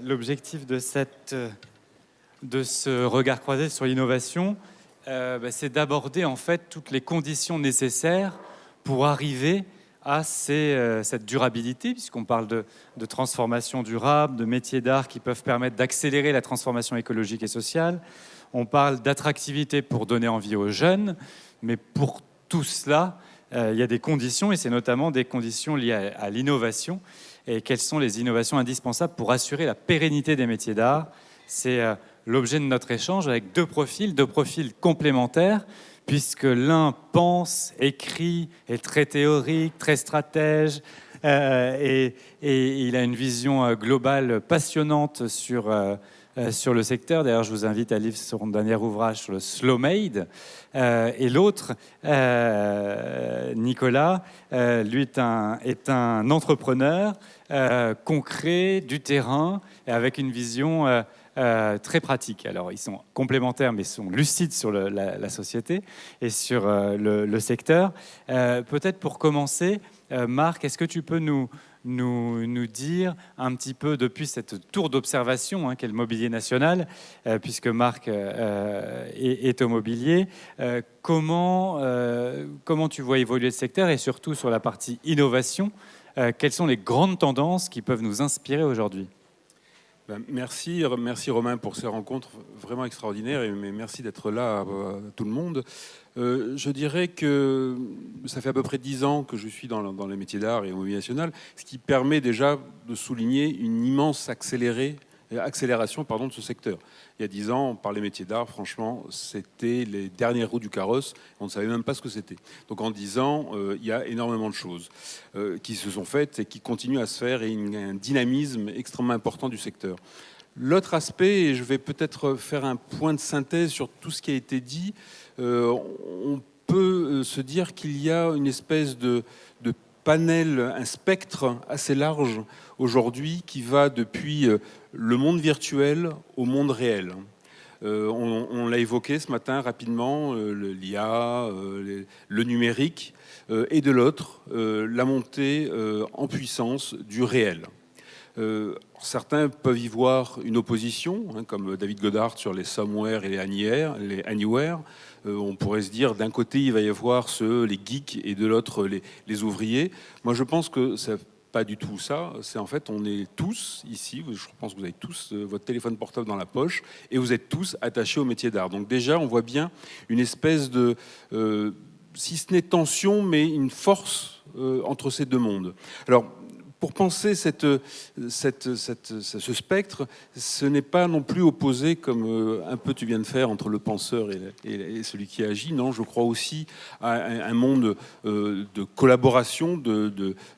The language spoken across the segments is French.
l'objectif de ce regard croisé sur l'innovation, c'est d'aborder en fait toutes les conditions nécessaires pour arriver à cette durabilité, puisqu'on parle de transformation durable, de métiers d'art qui peuvent permettre d'accélérer la transformation écologique et sociale. On parle d'attractivité pour donner envie aux jeunes, mais pour tout cela, il y a des conditions, et c'est notamment des conditions liées à l'innovation. Et quelles sont les innovations indispensables pour assurer la pérennité des métiers d'art? C'est l'objet de notre échange avec deux profils complémentaires, puisque l'un pense, écrit, est très théorique, très stratège, et il a une vision globale passionnante sur le secteur. D'ailleurs, je vous invite à lire son dernier ouvrage sur le slow made. Et l'autre, Nicolas, lui est un entrepreneur concret, du terrain, avec une vision très pratique. Alors, ils sont complémentaires, mais sont lucides sur la société et sur le secteur. Peut-être pour commencer, Marc, est-ce que tu peux nous dire un petit peu, depuis cette tour d'observation qu'est le Mobilier National, puisque Marc est au mobilier, comment tu vois évoluer le secteur, et surtout sur la partie innovation, quelles sont les grandes tendances qui peuvent nous inspirer aujourd'hui? Merci Romain pour ces rencontres vraiment extraordinaires, et merci d'être là à tout le monde. Je dirais que ça fait à peu près 10 ans que je suis dans les métiers d'art et au Mobilier National, ce qui permet déjà de souligner une immense accélération de ce secteur. Il y a 10 ans, par les métiers d'art, franchement, c'était les dernières roues du carrosse. On ne savait même pas ce que c'était. Donc en 10 ans, il y a énormément de choses qui se sont faites et qui continuent à se faire, et un dynamisme extrêmement important du secteur. L'autre aspect, et je vais peut-être faire un point de synthèse sur tout ce qui a été dit, on peut se dire qu'il y a une espèce de panel, un spectre assez large aujourd'hui qui va depuis le monde virtuel au monde réel. On l'a évoqué ce matin rapidement, l'IA, le numérique, et de l'autre, la montée en puissance du réel. Certains peuvent y voir une opposition, comme David Goddard sur les somewhere et les anywhere. On pourrait se dire, d'un côté, il va y avoir les geeks, et de l'autre, les ouvriers. Moi, je pense que c'est pas du tout ça. C'est en fait, on est tous ici, je pense que vous avez tous votre téléphone portable dans la poche, et vous êtes tous attachés au métier d'art. Donc déjà, on voit bien une espèce de, si ce n'est tension, mais une force entre ces deux mondes. Alors, pour penser ce spectre, ce n'est pas non plus opposé, comme un peu tu viens de faire, entre le penseur et celui qui agit. Non, je crois aussi à un monde de collaboration,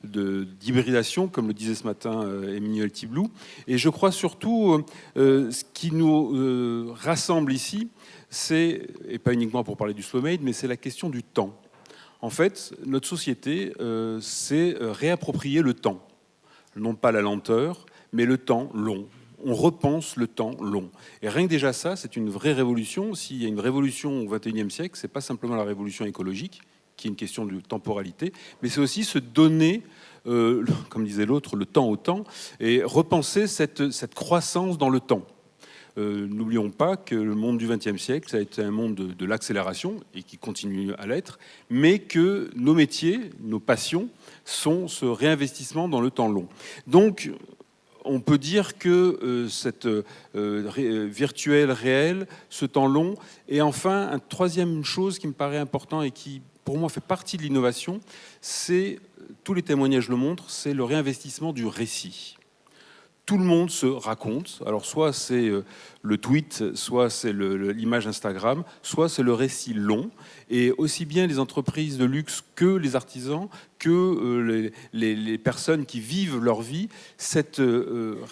d'hybridation, comme le disait ce matin Emmanuel Tiblou. Et je crois surtout, ce qui nous rassemble ici, c'est, et pas uniquement pour parler du slow made, mais c'est la question du temps. En fait, notre société s'est réapproprié le temps. Non pas la lenteur, mais le temps long. On repense le temps long. Et rien que déjà ça, c'est une vraie révolution. S'il y a une révolution au XXIe siècle, c'est pas simplement la révolution écologique, qui est une question de temporalité, mais c'est aussi se donner, comme disait l'autre, le temps au temps, et repenser cette croissance dans le temps. N'oublions pas que le monde du XXe siècle, ça a été un monde de l'accélération, et qui continue à l'être, mais que nos métiers, nos passions, sont ce réinvestissement dans le temps long. Donc, on peut dire que cette virtuel réel, ce temps long, et enfin, une troisième chose qui me paraît importante et qui, pour moi, fait partie de l'innovation, c'est, tous les témoignages le montrent, c'est le réinvestissement du récit. Tout le monde se raconte. Alors soit c'est le tweet, soit c'est l'image Instagram, soit c'est le récit long. Et aussi bien les entreprises de luxe que les artisans, que les personnes qui vivent leur vie, cet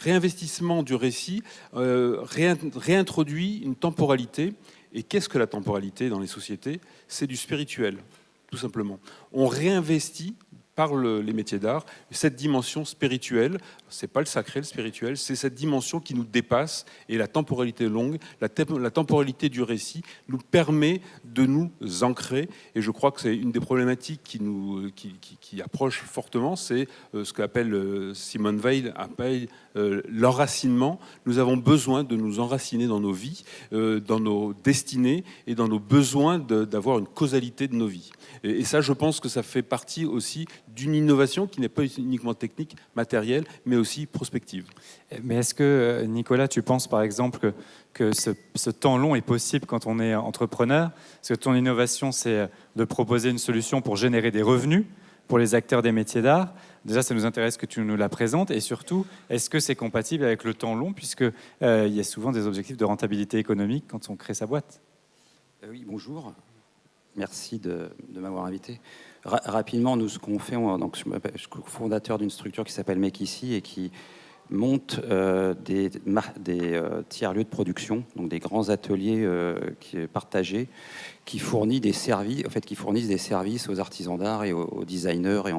réinvestissement du récit réintroduit une temporalité. Et qu'est-ce que la temporalité dans les sociétés? C'est du spirituel, tout simplement. On réinvestit par les métiers d'art, cette dimension spirituelle. C'est pas le sacré, le spirituel, c'est cette dimension qui nous dépasse, et la temporalité longue, la temporalité du récit nous permet de nous ancrer, et je crois que c'est une des problématiques qui approche fortement, c'est ce qu'appelle Simone Weil appelle l'enracinement. Nous avons besoin de nous enraciner dans nos vies, dans nos destinées et dans nos besoins d'avoir une causalité de nos vies. Et ça, je pense que ça fait partie aussi d'une innovation qui n'est pas uniquement technique, matérielle, mais aussi prospective. Mais est-ce que, Nicolas, tu penses par exemple que ce temps long est possible quand on est entrepreneur? Parce que ton innovation, c'est de proposer une solution pour générer des revenus pour les acteurs des métiers d'art. Déjà, ça nous intéresse que tu nous la présentes. Et surtout, est-ce que c'est compatible avec le temps long, puisqu'il y a souvent des objectifs de rentabilité économique quand on crée sa boîte? Oui, bonjour. Merci de m'avoir invité. Rapidement, nous, ce qu'on fait, donc, je suis fondateur d'une structure qui s'appelle Make Ici et qui monte des tiers-lieux de production, donc des grands ateliers partagés, qui fournissent des services aux artisans d'art et aux designers et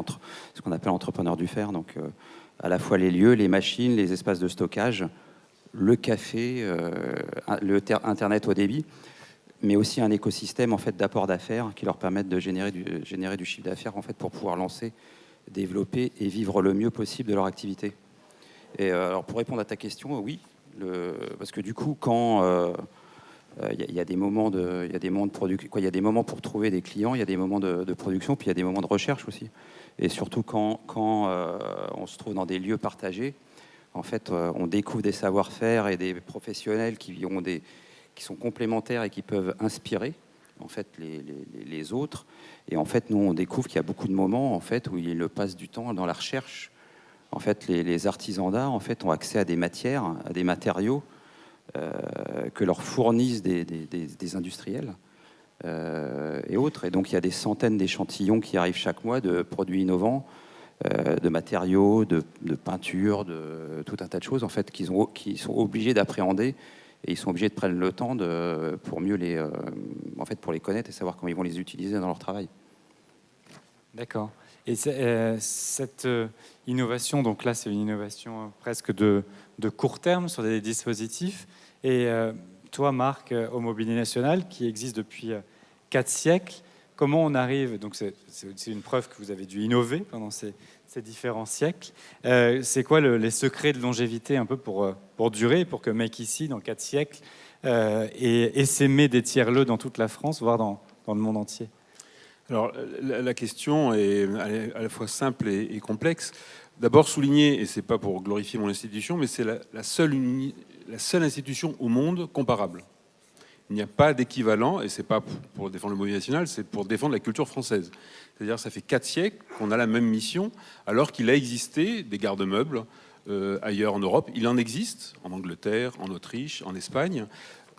ce qu'on appelle entrepreneurs du faire. Donc, à la fois les lieux, les machines, les espaces de stockage, le café, Internet haut débit, mais aussi un écosystème en fait d'apport d'affaires qui leur permettent de générer du chiffre d'affaires en fait pour pouvoir lancer, développer et vivre le mieux possible de leur activité. Et alors pour répondre à ta question, oui, parce que du coup quand il y a des moments de production, il y a des moments pour trouver des clients, il y a des moments de production, puis il y a des moments de recherche aussi. Et surtout quand on se trouve dans des lieux partagés, en fait, on découvre des savoir-faire et des professionnels qui sont complémentaires et qui peuvent inspirer en fait les autres. Et en fait, nous, on découvre qu'il y a beaucoup de moments en fait où ils passent du temps dans la recherche. En fait, les artisans d'art en fait ont accès à des matières, à des matériaux que leur fournissent des industriels et autres. Et donc, il y a des centaines d'échantillons qui arrivent chaque mois de produits innovants, de matériaux, de peintures, de tout un tas de choses en fait qu'ils sont obligés d'appréhender. Et ils sont obligés de prendre le temps pour mieux pour les connaître et savoir comment ils vont les utiliser dans leur travail. D'accord. Et cette innovation, donc là, c'est une innovation presque de court terme sur des dispositifs. Et toi, Marc, au Mobilier National, qui existe depuis 4 siècles, comment on arrive, donc c'est une preuve que vous avez dû innover pendant ces différents siècles. C'est quoi les secrets de longévité un peu pour durer, pour que Make Ici, dans 4 siècles, ait essaimé des tiers-lieux dans toute la France, voire dans le monde entier? Alors, la question est à la fois simple et complexe. D'abord souligner, et c'est pas pour glorifier mon institution, mais c'est la seule institution au monde comparable. Il n'y a pas d'équivalent, et c'est pas pour défendre le mobilier national, c'est pour défendre la culture française. C'est-à-dire ça fait 4 siècles qu'on a la même mission, alors qu'il a existé des garde-meubles ailleurs en Europe. Il en existe en Angleterre, en Autriche, en Espagne,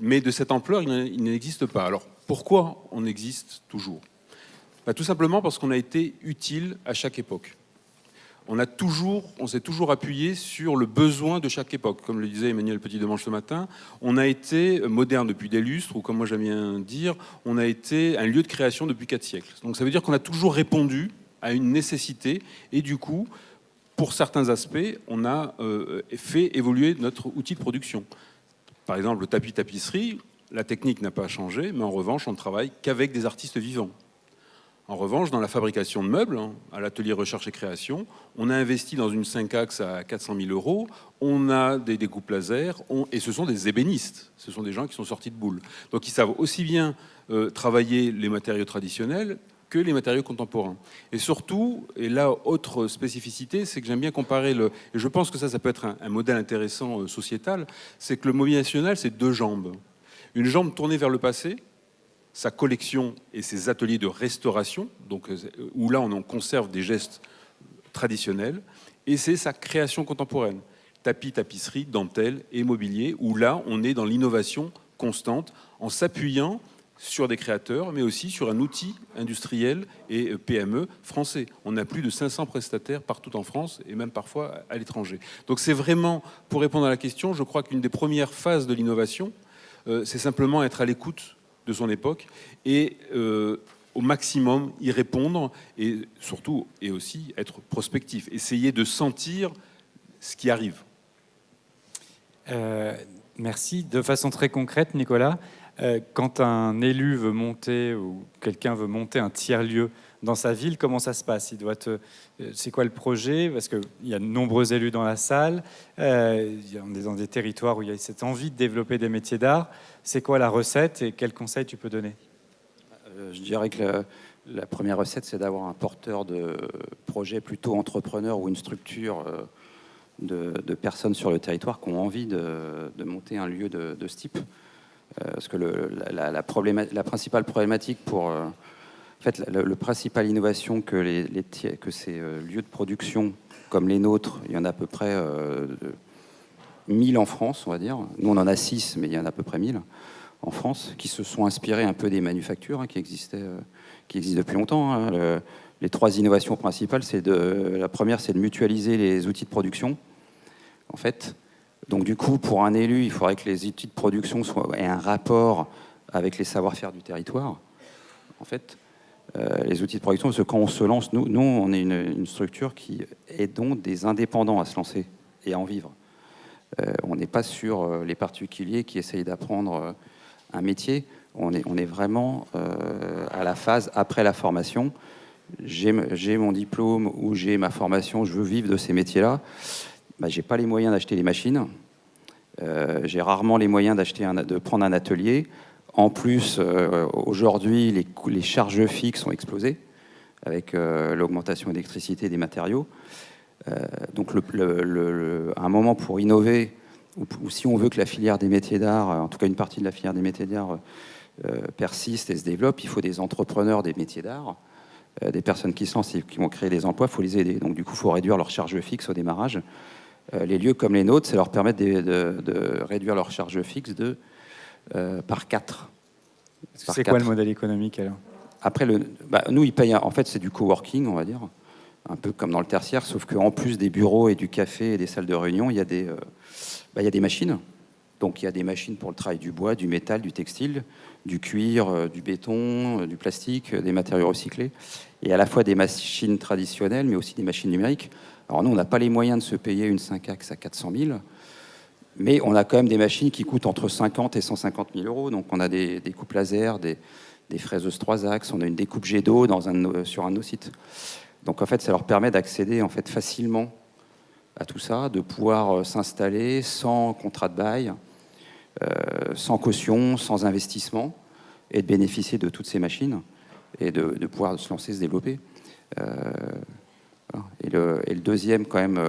mais de cette ampleur, il n'existe pas. Alors pourquoi on existe toujours? Tout simplement parce qu'on a été utile à chaque époque. On s'est toujours appuyé sur le besoin de chaque époque. Comme le disait Emmanuel Petit-Demange ce matin, on a été moderne depuis des lustres, ou comme moi j'aime bien dire, on a été un lieu de création depuis 4 siècles. Donc ça veut dire qu'on a toujours répondu à une nécessité, et du coup, pour certains aspects, on a fait évoluer notre outil de production. Par exemple, le tapis-tapisserie, la technique n'a pas changé, mais en revanche, on ne travaille qu'avec des artistes vivants. En revanche, dans la fabrication de meubles, à l'atelier recherche et création, on a investi dans une 5-axes à 400 000 €. On a des découpes laser, et ce sont des ébénistes. Ce sont des gens qui sont sortis de boule. Donc ils savent aussi bien travailler les matériaux traditionnels que les matériaux contemporains. Et surtout, et là, autre spécificité, c'est que j'aime bien comparer et je pense que ça peut être un modèle intéressant sociétal, c'est que le mobilier national, c'est 2 jambes. Une jambe tournée vers le passé, sa collection et ses ateliers de restauration, donc, où là on en conserve des gestes traditionnels, et c'est sa création contemporaine, tapis, tapisserie, dentelle et mobilier, où là on est dans l'innovation constante en s'appuyant sur des créateurs, mais aussi sur un outil industriel et PME français. On a plus de 500 prestataires partout en France et même parfois à l'étranger. Donc c'est vraiment, pour répondre à la question, je crois qu'une des premières phases de l'innovation, c'est simplement être à l'écoute de son époque et au maximum y répondre et surtout, et aussi, être prospectif. Essayer de sentir ce qui arrive. Merci. De façon très concrète, Nicolas, quand un élu veut monter ou quelqu'un veut monter un tiers-lieu dans sa ville, comment ça se passe? C'est quoi le projet? Parce qu'il y a de nombreux élus dans la salle. On est dans des territoires où il y a cette envie de développer des métiers d'art. C'est quoi la recette et quels conseils tu peux donner? Je dirais que la première recette, c'est d'avoir un porteur de projet plutôt entrepreneur ou une structure de personnes sur le territoire qui ont envie de monter un lieu de ce type. Parce que la principale problématique en fait, le principal innovation que ces lieux de production comme les nôtres, il y en a à peu près 1000 en France, on va dire. Nous, on en a 6, mais il y en a à peu près 1000 en France, qui se sont inspirés un peu des manufactures qui existent depuis longtemps. Les 3 innovations principales, la première, c'est de mutualiser les outils de production. En fait, donc du coup, pour un élu, il faudrait que les outils de production aient un rapport avec les savoir-faire du territoire. En fait, les outils de production, parce que quand on se lance, nous on est une structure qui aidons des indépendants à se lancer et à en vivre. On n'est pas sur les particuliers qui essayent d'apprendre un métier. On est vraiment à la phase après la formation. J'ai mon diplôme ou j'ai ma formation, je veux vivre de ces métiers-là. Je n'ai pas les moyens d'acheter les machines. J'ai rarement les moyens de prendre un atelier. En plus, aujourd'hui, les charges fixes ont explosé avec l'augmentation de l'électricité et des matériaux. Donc, un moment pour innover, ou si on veut que la filière des métiers d'art, en tout cas une partie de la filière des métiers d'art, persiste et se développe, il faut des entrepreneurs des métiers d'art, des personnes qui se lancent et qui vont créer des emplois, il faut les aider. Donc, du coup, il faut réduire leurs charges fixes au démarrage. Les lieux comme les nôtres, ça leur permet de réduire leurs charges fixes par 4. C'est quoi le modèle économique alors? Après, nous, ils payent. En fait, c'est du coworking, on va dire, un peu comme dans le tertiaire, sauf qu'en plus des bureaux et du café et des salles de réunion, il y a des machines. Donc, il y a des machines pour le travail du bois, du métal, du textile, du cuir, du béton, du plastique, des matériaux recyclés. Et à la fois des machines traditionnelles, mais aussi des machines numériques. Alors, nous, on n'a pas les moyens de se payer une 5-axe à 400 000. Mais on a quand même des machines qui coûtent entre 50 et 150 000 euros. Donc, on a des coupes laser, des fraiseuses 3 axes, on a une découpe jet d'eau sur un de nos sites. Donc, en fait, ça leur permet d'accéder facilement à tout ça, de pouvoir s'installer sans contrat de bail, sans caution, sans investissement, et de bénéficier de toutes ces machines et de pouvoir se lancer, se développer. Et le deuxième, quand même...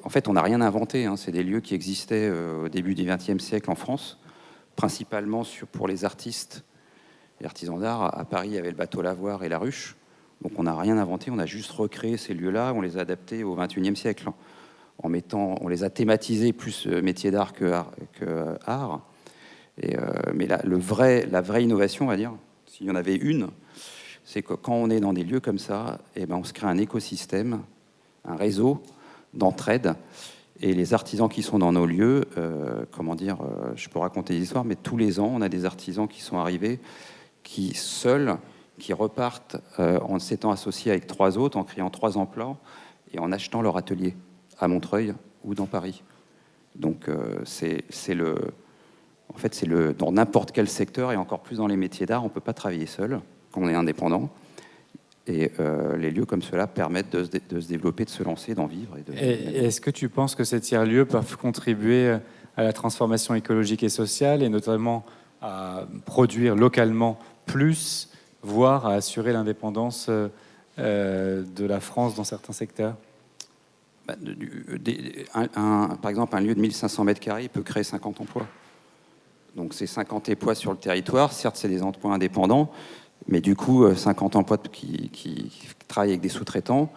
En fait, on n'a rien inventé. C'est des lieux qui existaient au début du XXe siècle en France, principalement pour les artistes et artisans d'art. À Paris, il y avait le bateau Lavoir et la ruche. Donc, on n'a rien inventé. On a juste recréé ces lieux-là. On les a adaptés au XXIe siècle. On les a thématisés plus métier d'art que art. Mais la vraie innovation, on va dire, s'il y en avait une, c'est que quand on est dans des lieux comme ça, on se crée un écosystème, un réseau d'entraide, et les artisans qui sont dans nos lieux, je peux raconter des histoires, mais tous les ans, on a des artisans qui sont arrivés, qui repartent en s'étant associés avec 3 autres, en créant 3 emplois et en achetant leur atelier à Montreuil ou dans Paris. Donc dans n'importe quel secteur, et encore plus dans les métiers d'art, on ne peut pas travailler seul quand on est indépendant. Et les lieux comme cela permettent de se développer, de se lancer, d'en vivre. Et est-ce que tu penses que ces tiers-lieux peuvent contribuer à la transformation écologique et sociale, et notamment à produire localement plus, voire à assurer l'indépendance de la France dans certains secteurs? Par exemple, un lieu de 1500 mètres carrés peut créer 50 emplois. Donc c'est 50 emplois sur le territoire. Certes, c'est des emplois indépendants, mais du coup, 50 emplois qui travaillent avec des sous-traitants,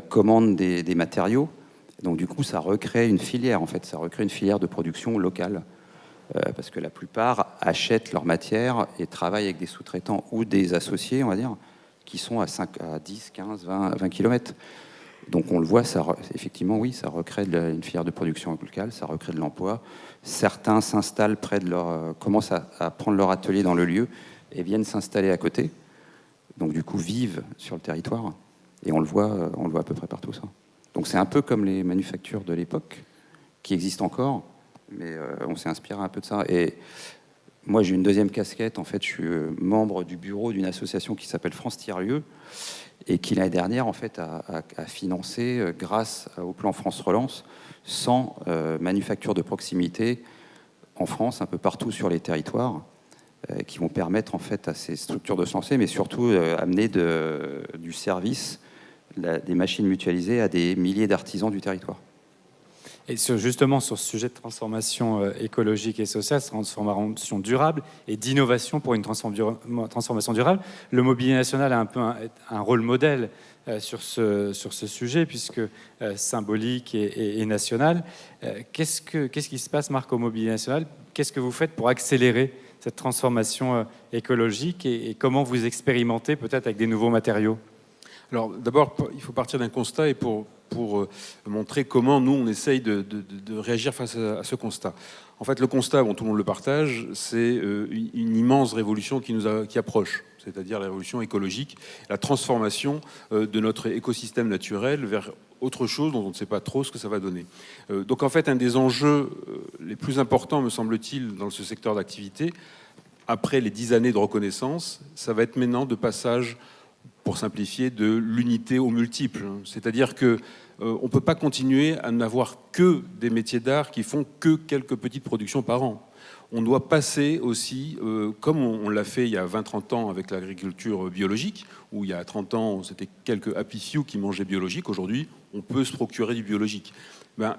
commandent des matériaux. Donc du coup, ça recrée une filière, en fait. Ça recrée une filière de production locale. Parce que la plupart achètent leur matière et travaillent avec des sous-traitants ou des associés, on va dire, qui sont à 10, 15, 20 km. Donc on le voit, effectivement, oui, ça recrée une filière de production locale, ça recrée de l'emploi. Certains s'installent commencent à prendre leur atelier dans le lieu et viennent s'installer à côté. Donc du coup, vivent sur le territoire. Et on le voit à peu près partout, ça. Donc c'est un peu comme les manufactures de l'époque, qui existent encore, mais on s'est inspiré un peu de ça. Et moi, j'ai une deuxième casquette. En fait, je suis membre du bureau d'une association qui s'appelle France Tiers-Lieux, et qui, l'année dernière, en fait, a financé, grâce au plan France Relance, 100 manufactures de proximité en France, un peu partout sur les territoires, qui vont permettre, en fait, à ces structures de se lancer, mais surtout amener du service, des machines mutualisées à des milliers d'artisans du territoire. Et justement, sur ce sujet de transformation écologique et sociale, transformation durable et d'innovation pour une transformation durable, le Mobilier National a un peu un rôle modèle sur ce sujet, puisque symbolique et national. Qu'est-ce qui se passe, Marc, au Mobilier National? Qu'est-ce que vous faites pour accélérer cette transformation écologique et comment vous expérimentez peut-être avec des nouveaux matériaux? Alors d'abord, il faut partir d'un constat et pour montrer comment nous, on essaye de réagir face à ce constat. En fait, le constat, bon, tout le monde le partage, c'est une immense révolution qui approche, c'est-à-dire la révolution écologique, la transformation de notre écosystème naturel vers autre chose dont on ne sait pas trop ce que ça va donner. Donc en fait, un des enjeux les plus importants, me semble-t-il, dans ce secteur d'activité, après les 10 années de reconnaissance, ça va être maintenant de passage, pour simplifier, de l'unité aux multiples. C'est-à-dire que on ne peut pas continuer à n'avoir que des métiers d'art qui font que quelques petites productions par an. On doit passer aussi, comme on l'a fait il y a 20-30 ans avec l'agriculture biologique, où il y a 30 ans, c'était quelques happy few qui mangeaient biologique. Aujourd'hui, on peut se procurer du biologique.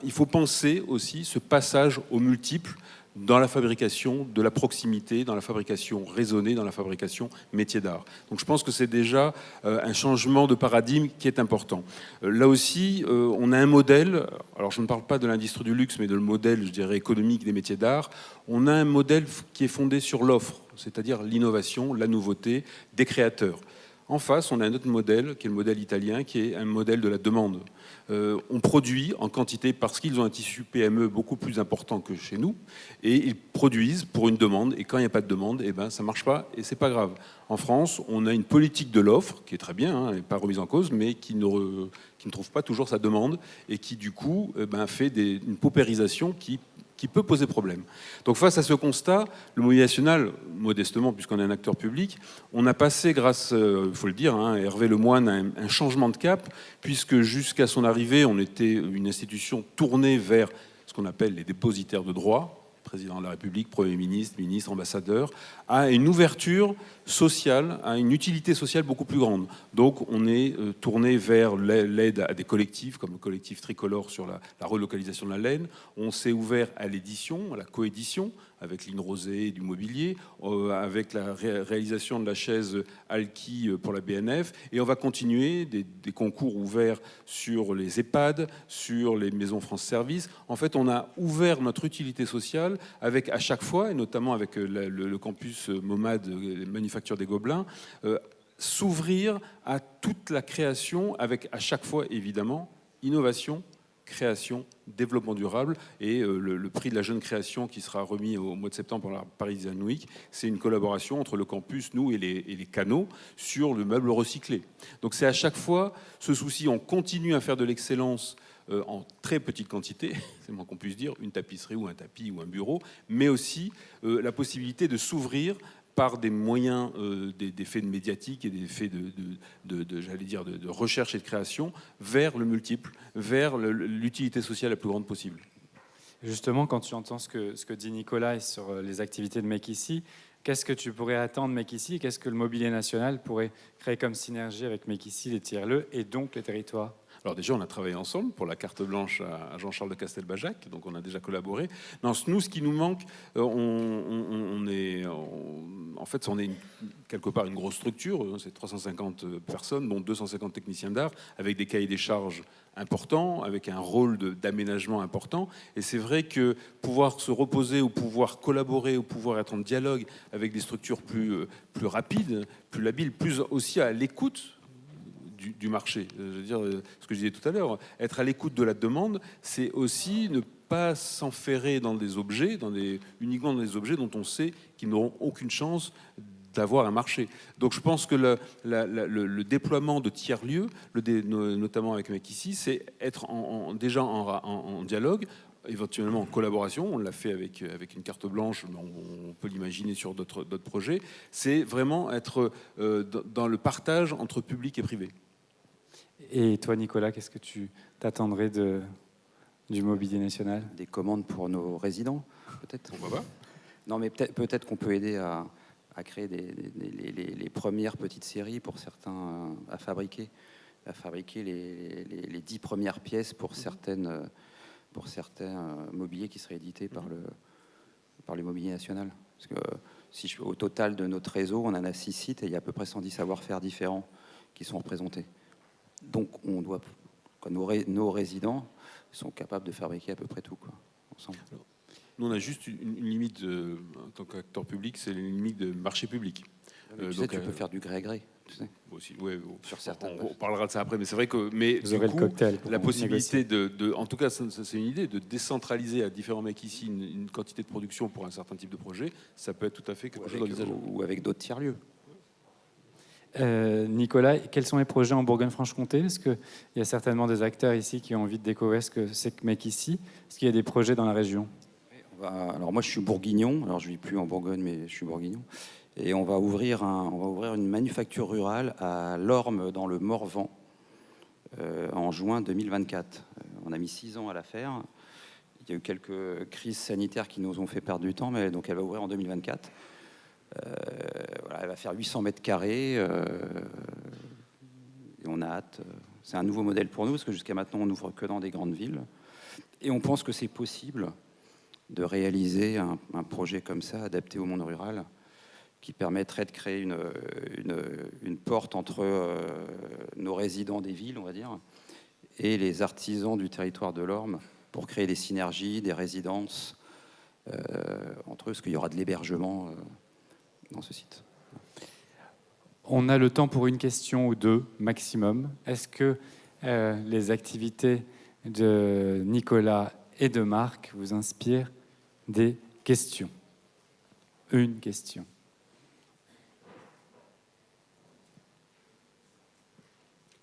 Il faut penser aussi ce passage aux multiples dans la fabrication de la proximité, dans la fabrication raisonnée, dans la fabrication métier d'art. Donc je pense que c'est déjà un changement de paradigme qui est important. Là aussi, on a un modèle, alors je ne parle pas de l'industrie du luxe, mais de le modèle, je dirais, économique des métiers d'art. On a un modèle qui est fondé sur l'offre, c'est-à-dire l'innovation, la nouveauté des créateurs. En face, on a un autre modèle, qui est le modèle italien, qui est un modèle de la demande. On produit en quantité parce qu'ils ont un tissu PME beaucoup plus important que chez nous, et ils produisent pour une demande, et quand il n'y a pas de demande, ça ne marche pas, et c'est pas grave. En France, on a une politique de l'offre, qui est très bien, elle n'est pas remise en cause, mais qui ne trouve pas toujours sa demande, et qui du coup fait une paupérisation qui peut poser problème. Donc face à ce constat, le Mobilier National, modestement, puisqu'on est un acteur public, on a passé, grâce, il faut le dire, Hervé Lemoine, un changement de cap, puisque jusqu'à son arrivée, on était une institution tournée vers ce qu'on appelle les dépositaires de droit, président de la République, Premier ministre, ministre, ambassadeur, à une ouverture sociale, à une utilité sociale beaucoup plus grande. Donc on est tourné vers l'aide à des collectifs, comme le collectif Tricolore sur la relocalisation de la laine. On s'est ouvert à l'édition, à la coédition, avec Line Rosé du mobilier, avec la réalisation de la chaise Alki pour la BNF. Et on va continuer des concours ouverts sur les EHPAD, sur les maisons France Service. En fait, on a ouvert notre utilité sociale avec, à chaque fois, et notamment avec le campus MoMAD, les manufactures des Gobelins, s'ouvrir à toute la création avec, à chaque fois, évidemment, innovation, création, développement durable, et le prix de la jeune création qui sera remis au mois de septembre par la Paris Design Week, c'est une collaboration entre le campus, nous et les canaux sur le meuble recyclé. Donc c'est à chaque fois ce souci, on continue à faire de l'excellence en très petite quantité, c'est moins qu'on puisse dire, une tapisserie ou un tapis ou un bureau, mais aussi la possibilité de s'ouvrir par des moyens, des faits médiatiques et des faits de recherche et de création, vers le multiple, vers l'utilité sociale la plus grande possible. Justement, quand tu entends ce que dit Nicolas sur les activités de Make Ici, qu'est-ce que tu pourrais attendre de Make Ici? Qu'est-ce que le Mobilier National pourrait créer comme synergie avec Make Ici, les tiers-lieux et donc les territoires? Alors déjà, on a travaillé ensemble pour la carte blanche à Jean-Charles de Castelbajac, donc on a déjà collaboré. Non, nous, ce qui nous manque, on est quelque part une grosse structure, c'est 350 personnes, dont 250 techniciens d'art, avec des cahiers des charges importants, avec un rôle d'aménagement important. Et c'est vrai que pouvoir se reposer ou pouvoir collaborer ou pouvoir être en dialogue avec des structures plus rapides, plus labiles, plus aussi à l'écoute du marché. Je veux dire, ce que je disais tout à l'heure, être à l'écoute de la demande, c'est aussi ne pas s'enferrer dans des objets, uniquement dans des objets dont on sait qu'ils n'auront aucune chance d'avoir un marché. Donc je pense que le déploiement de tiers-lieux, notamment avec Makissi, c'est être déjà en dialogue, éventuellement en collaboration. On l'a fait avec une carte blanche, mais on peut l'imaginer sur d'autres projets. C'est vraiment être dans le partage entre public et privé. Et toi, Nicolas, qu'est-ce que tu t'attendrais du Mobilier National? Des commandes pour nos résidents, peut-être. Pourquoi pas? Non, mais peut-être qu'on peut aider à créer les premières petites séries pour certains, à fabriquer les 10 premières pièces pour certains mobiliers qui seraient édités par le Mobilier National. Parce que au total de notre réseau, on en a 6 sites et il y a à peu près 110 savoir-faire différents qui sont représentés. Donc nos résidents sont capables de fabriquer à peu près tout, ensemble. Nous, on a juste une limite, en tant qu'acteur public, c'est une limite de marché public. Tu peux faire du gré à gré. Tu sais. Aussi, ouais, Sur certains. on parlera de ça après, mais c'est vrai que Vous aurez le cocktail. La possibilité en tout cas, c'est une idée de décentraliser à différents mecs ici une quantité de production pour un certain type de projet, ça peut être tout à fait quelque chose d'envisageable. Ou avec d'autres tiers-lieux. Nicolas, quels sont les projets en Bourgogne-Franche-Comté? Parce qu'il y a certainement des acteurs ici qui ont envie de découvrir ce que c'est que Makissi. Est-ce qu'il y a des projets dans la région? Alors moi, je suis bourguignon. Alors je vis plus en Bourgogne, mais je suis bourguignon. Et on va ouvrir une manufacture rurale à Lorme, dans le Morvan, en juin 2024. On a mis 6 ans à la faire. Il y a eu quelques crises sanitaires qui nous ont fait perdre du temps, mais donc elle va ouvrir en 2024. Elle va faire 800 mètres carrés. Et on a hâte. C'est un nouveau modèle pour nous, parce que jusqu'à maintenant, on n'ouvre que dans des grandes villes. Et on pense que c'est possible de réaliser un projet comme ça, adapté au monde rural, qui permettrait de créer une porte entre nos résidents des villes, on va dire, et les artisans du territoire de l'Orme, pour créer des synergies, des résidences entre eux, parce qu'il y aura de l'hébergement dans ce site. On a le temps pour une question ou deux maximum. Est-ce que les activités de Nicolas et de Marc vous inspirent des questions? Une question.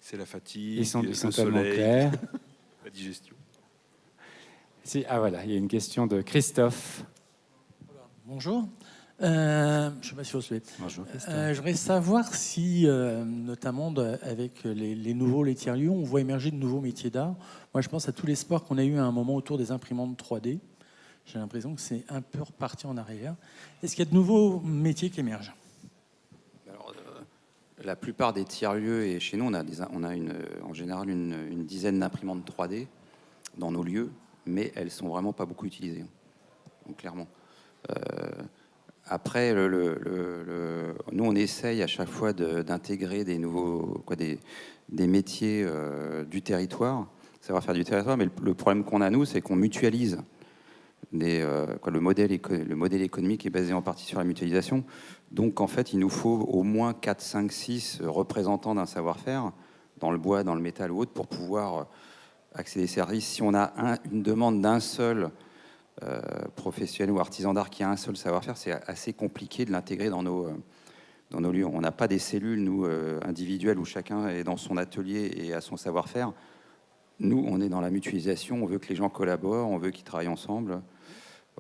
C'est la fatigue, Ils sont le tellement soleil, clairs. la digestion. Voilà, il y a une question de Christophe. Bonjour. Je ne sais pas si vous souhaitez. Bonjour. Je voudrais savoir si, notamment avec les nouveaux tiers-lieux, on voit émerger de nouveaux métiers d'art. Moi, je pense à tout l'espoir qu'on a eu à un moment autour des imprimantes 3D. J'ai l'impression que c'est un peu reparti en arrière. Est-ce qu'il y a de nouveaux métiers qui émergent? Alors, la plupart des tiers-lieux, et chez nous, on a en général une dizaine d'imprimantes 3D dans nos lieux, mais elles sont vraiment pas beaucoup utilisées. Donc, clairement. Après, nous, on essaye à chaque fois d'intégrer des nouveaux, des métiers du territoire, savoir-faire du territoire. Mais le problème qu'on a, nous, c'est qu'on mutualise. Le modèle économique est basé en partie sur la mutualisation. Donc, en fait, il nous faut au moins 4, 5, 6 représentants d'un savoir-faire, dans le bois, dans le métal ou autre, pour pouvoir accéder aux services. Si on a une demande d'un seul professionnel ou artisan d'art qui a un seul savoir-faire, c'est assez compliqué de l'intégrer dans nos lieux. On n'a pas des cellules, nous, individuelles, où chacun est dans son atelier et a son savoir-faire. Nous, on est dans la mutualisation, on veut que les gens collaborent, on veut qu'ils travaillent ensemble,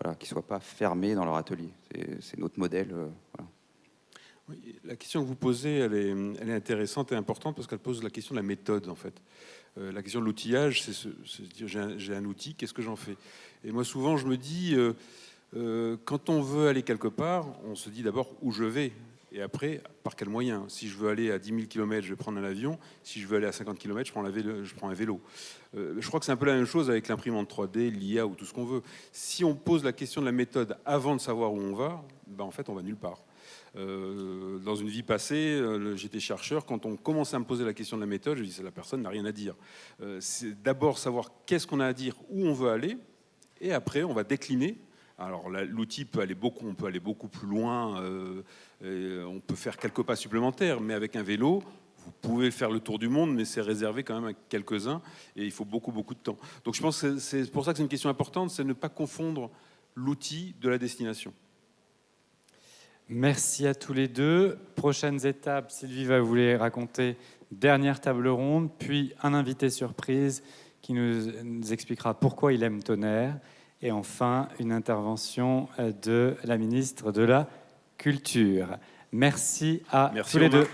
voilà, qu'ils ne soient pas fermés dans leur atelier. C'est notre modèle. Voilà. Oui, la question que vous posez, elle est intéressante et importante parce qu'elle pose la question de la méthode, en fait. La question de l'outillage, c'est se dire j'ai un outil, qu'est-ce que j'en fais? Et moi, souvent, je me dis, quand on veut aller quelque part, on se dit d'abord où je vais. Et après, par quels moyens? Si je veux aller à 10 000 km, je vais prendre un avion. Si je veux aller à 50 km, je prends un vélo. Je crois que c'est un peu la même chose avec l'imprimante 3D, l'IA ou tout ce qu'on veut. Si on pose la question de la méthode avant de savoir où on va, ben en fait, on va nulle part. Dans une vie passée, j'étais chercheur. Quand on commençait à me poser la question de la méthode, je dis la personne n'a rien à dire. C'est d'abord savoir qu'est-ce qu'on a à dire, où on veut aller, et après, on va décliner. Alors l'outil peut aller beaucoup plus loin, on peut faire quelques pas supplémentaires, mais avec un vélo, vous pouvez faire le tour du monde, mais c'est réservé quand même à quelques-uns, et il faut beaucoup de temps. Donc je pense que c'est pour ça que c'est une question importante, c'est ne pas confondre l'outil de la destination. Merci à tous les deux. Prochaines étapes, Sylvie va vous les raconter. Dernière table ronde, puis un invité surprise qui nous expliquera pourquoi il aime Tonnerre. Et enfin, une intervention de la ministre de la Culture. Merci à tous les deux.